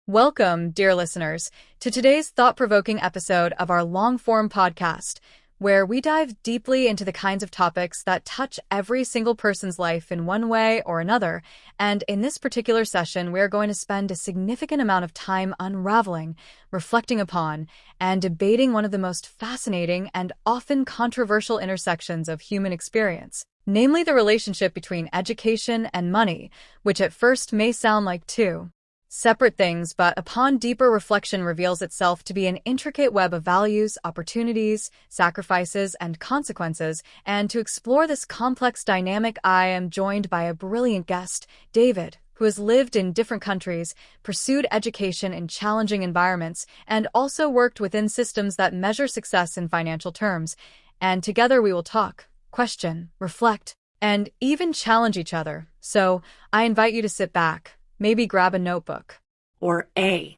Welcome, dear listeners, to today's thought-provoking episode of our long-form podcast, where we dive deeply into the kinds of topics that touch every single person's life in one way or another. And in this particular session, we're going to spend a significant amount of time unraveling, reflecting upon, and debating one of the most fascinating and often controversial intersections of human experience, namely the relationship between education and money, which at first may sound like two separate things, but upon deeper reflection reveals itself to be an intricate web of values, opportunities, sacrifices, and consequences. And to explore this complex dynamic, I am joined by a brilliant guest, David, who has lived in different countries, pursued education in challenging environments, and also worked within systems that measure success in financial terms. And together we will talk, question, reflect, and even challenge each other. So I invite you to sit back, maybe grab a notebook or a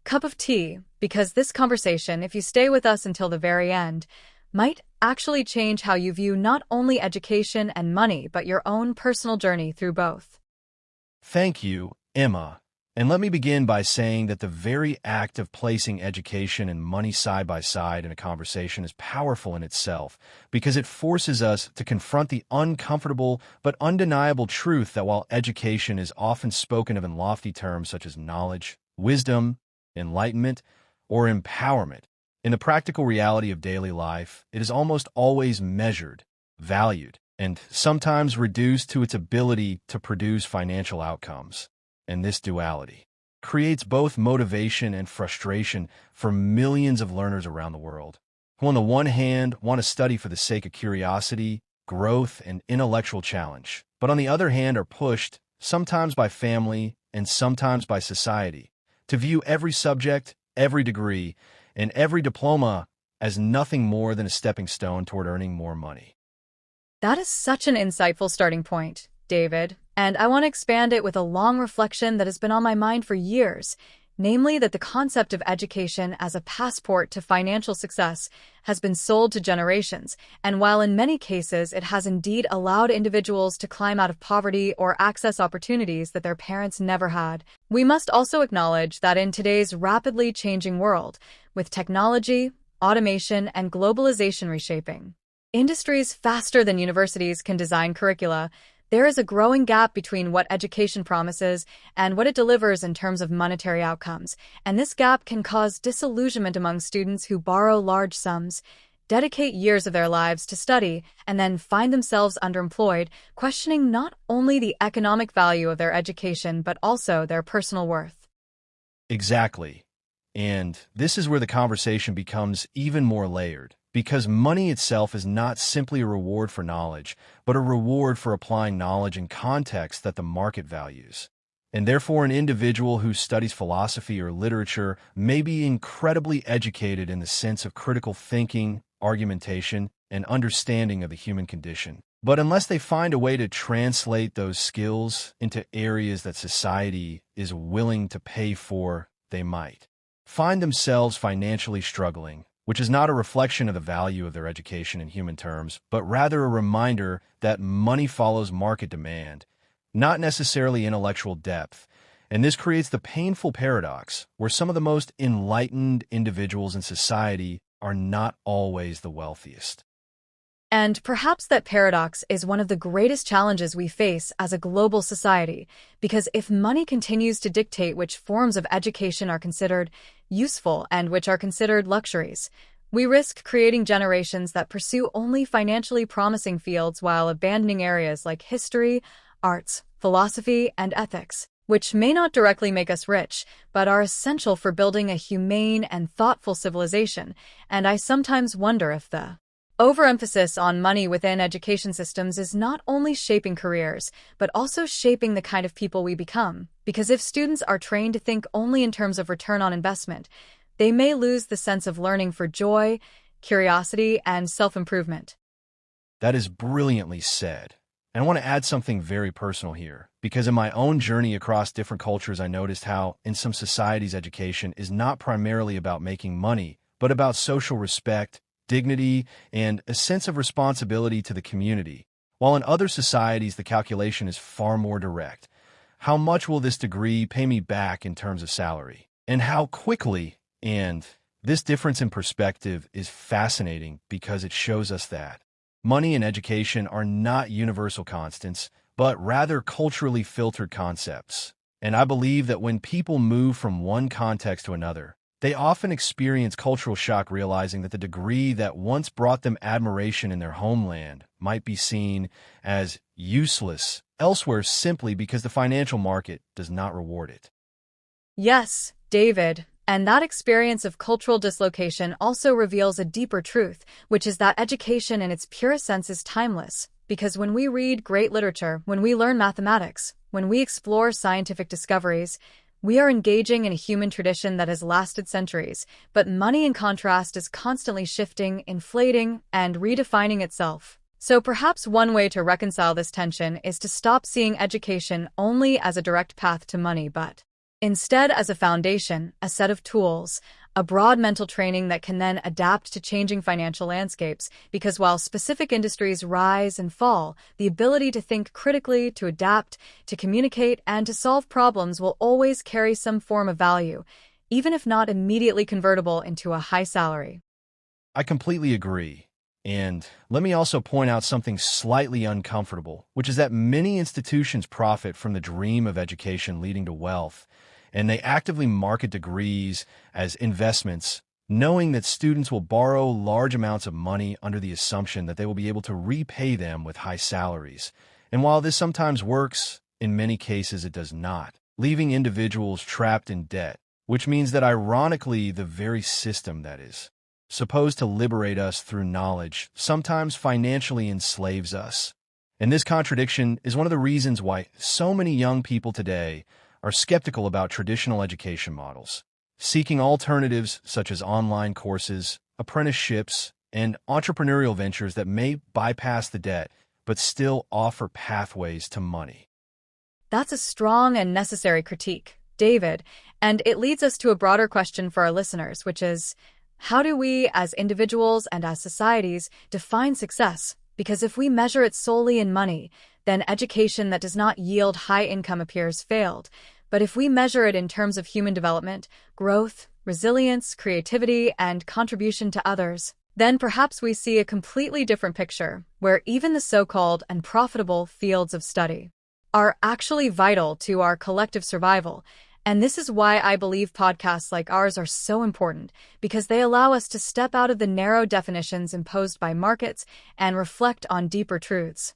cup of tea, because this conversation, if you stay with us until the very end, might actually change how you view not only education and money, but your own personal journey through both. Thank you, Emma. And let me begin by saying that the very act of placing education and money side by side in a conversation is powerful in itself, because it forces us to confront the uncomfortable but undeniable truth that while education is often spoken of in lofty terms such as knowledge, wisdom, enlightenment, or empowerment, in the practical reality of daily life, it is almost always measured, valued, and sometimes reduced to its ability to produce financial outcomes. And this duality creates both motivation and frustration for millions of learners around the world, who on the one hand want to study for the sake of curiosity, growth, and intellectual challenge, but on the other hand are pushed, sometimes by family and sometimes by society, to view every subject, every degree, and every diploma as nothing more than a stepping stone toward earning more money. That is such an insightful starting point, David, and I want to expand it with a long reflection that has been on my mind for years, namely that the concept of education as a passport to financial success has been sold to generations, and while in many cases it has indeed allowed individuals to climb out of poverty or access opportunities that their parents never had, we must also acknowledge that in today's rapidly changing world, with technology, automation, and globalization reshaping industries faster than universities can design curricula, there is a growing gap between what education promises and what it delivers in terms of monetary outcomes, and this gap can cause disillusionment among students who borrow large sums, dedicate years of their lives to study, and then find themselves underemployed, questioning not only the economic value of their education but also their personal worth. Exactly. And this is where the conversation becomes even more layered, because money itself is not simply a reward for knowledge, but a reward for applying knowledge in context that the market values. And therefore, an individual who studies philosophy or literature may be incredibly educated in the sense of critical thinking, argumentation, and understanding of the human condition. But unless they find a way to translate those skills into areas that society is willing to pay for, they might find themselves financially struggling, which is not a reflection of the value of their education in human terms, but rather a reminder that money follows market demand, not necessarily intellectual depth. And this creates the painful paradox where some of the most enlightened individuals in society are not always the wealthiest. And perhaps that paradox is one of the greatest challenges we face as a global society, because if money continues to dictate which forms of education are considered useful and which are considered luxuries, we risk creating generations that pursue only financially promising fields while abandoning areas like history, arts, philosophy, and ethics, which may not directly make us rich, but are essential for building a humane and thoughtful civilization. And I sometimes wonder if the overemphasis on money within education systems is not only shaping careers, but also shaping the kind of people we become. Because if students are trained to think only in terms of return on investment, they may lose the sense of learning for joy, curiosity, and self-improvement. That is brilliantly said. And I want to add something very personal here, because in my own journey across different cultures, I noticed how, in some societies, education is not primarily about making money, but about social respect, dignity, and a sense of responsibility to the community, while in other societies the calculation is far more direct. How much will this degree pay me back in terms of salary? And how quickly? And this difference in perspective is fascinating because it shows us that money and education are not universal constants, but rather culturally filtered concepts. And I believe that when people move from one context to another, they often experience cultural shock, realizing that the degree that once brought them admiration in their homeland might be seen as useless elsewhere simply because the financial market does not reward it. Yes, David. And that experience of cultural dislocation also reveals a deeper truth, which is that education in its purest sense is timeless. Because when we read great literature, when we learn mathematics, when we explore scientific discoveries, we are engaging in a human tradition that has lasted centuries. But money, in contrast, is constantly shifting, inflating, and redefining itself. So perhaps one way to reconcile this tension is to stop seeing education only as a direct path to money, but instead as a foundation, a set of tools, a broad mental training that can then adapt to changing financial landscapes, because while specific industries rise and fall, the ability to think critically, to adapt, to communicate, and to solve problems will always carry some form of value, even if not immediately convertible into a high salary. I completely agree. And let me also point out something slightly uncomfortable, which is that many institutions profit from the dream of education leading to wealth, and they actively market degrees as investments, knowing that students will borrow large amounts of money under the assumption that they will be able to repay them with high salaries. And while this sometimes works, in many cases it does not, leaving individuals trapped in debt, which means that ironically the very system that is supposed to liberate us through knowledge sometimes financially enslaves us. And this contradiction is one of the reasons why so many young people today are skeptical about traditional education models, seeking alternatives such as online courses, apprenticeships, and entrepreneurial ventures that may bypass the debt but still offer pathways to money. That's a strong and necessary critique, David, and it leads us to a broader question for our listeners, which is, how do we, as individuals and as societies, define success? Because if we measure it solely in money, then education that does not yield high income appears failed. But if we measure it in terms of human development, growth, resilience, creativity, and contribution to others, then perhaps we see a completely different picture, where even the so-called unprofitable fields of study are actually vital to our collective survival. And this is why I believe podcasts like ours are so important, because they allow us to step out of the narrow definitions imposed by markets and reflect on deeper truths.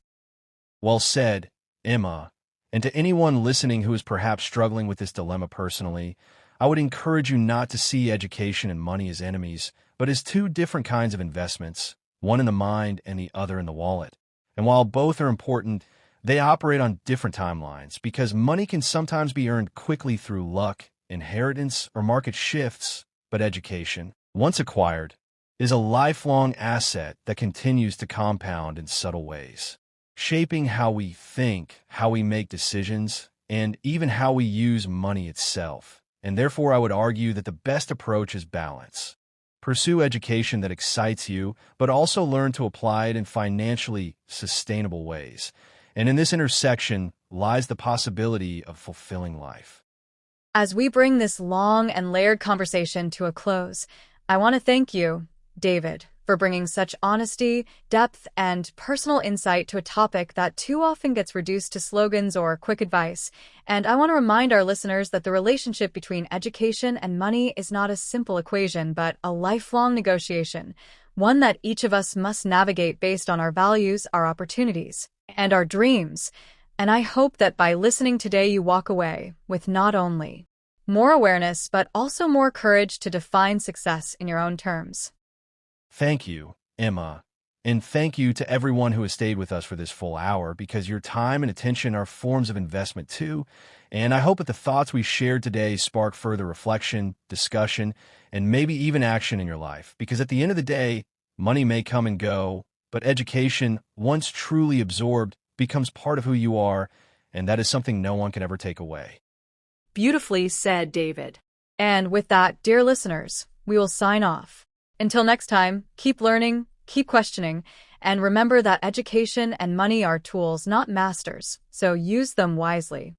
Well said, Emma. And to anyone listening who is perhaps struggling with this dilemma personally, I would encourage you not to see education and money as enemies, but as two different kinds of investments, one in the mind and the other in the wallet. And while both are important, they operate on different timelines, because money can sometimes be earned quickly through luck, inheritance, or market shifts, but education, once acquired, is a lifelong asset that continues to compound in subtle ways, shaping how we think, how we make decisions, and even how we use money itself. And therefore, I would argue that the best approach is balance. Pursue education that excites you, but also learn to apply it in financially sustainable ways. And in this intersection lies the possibility of fulfilling life. As we bring this long and layered conversation to a close, I want to thank you, David, for bringing such honesty, depth, and personal insight to a topic that too often gets reduced to slogans or quick advice. And I want to remind our listeners that the relationship between education and money is not a simple equation, but a lifelong negotiation, one that each of us must navigate based on our values, our opportunities, and our dreams. And I hope that by listening today, you walk away with not only more awareness, but also more courage to define success in your own terms. Thank you, Emma. And thank you to everyone who has stayed with us for this full hour, because your time and attention are forms of investment too. And I hope that the thoughts we shared today spark further reflection, discussion, and maybe even action in your life. Because at the end of the day, money may come and go, but education, once truly absorbed, becomes part of who you are, and that is something no one can ever take away. Beautifully said, David. And with that, dear listeners, we will sign off. Until next time, keep learning, keep questioning, and remember that education and money are tools, not masters, so use them wisely.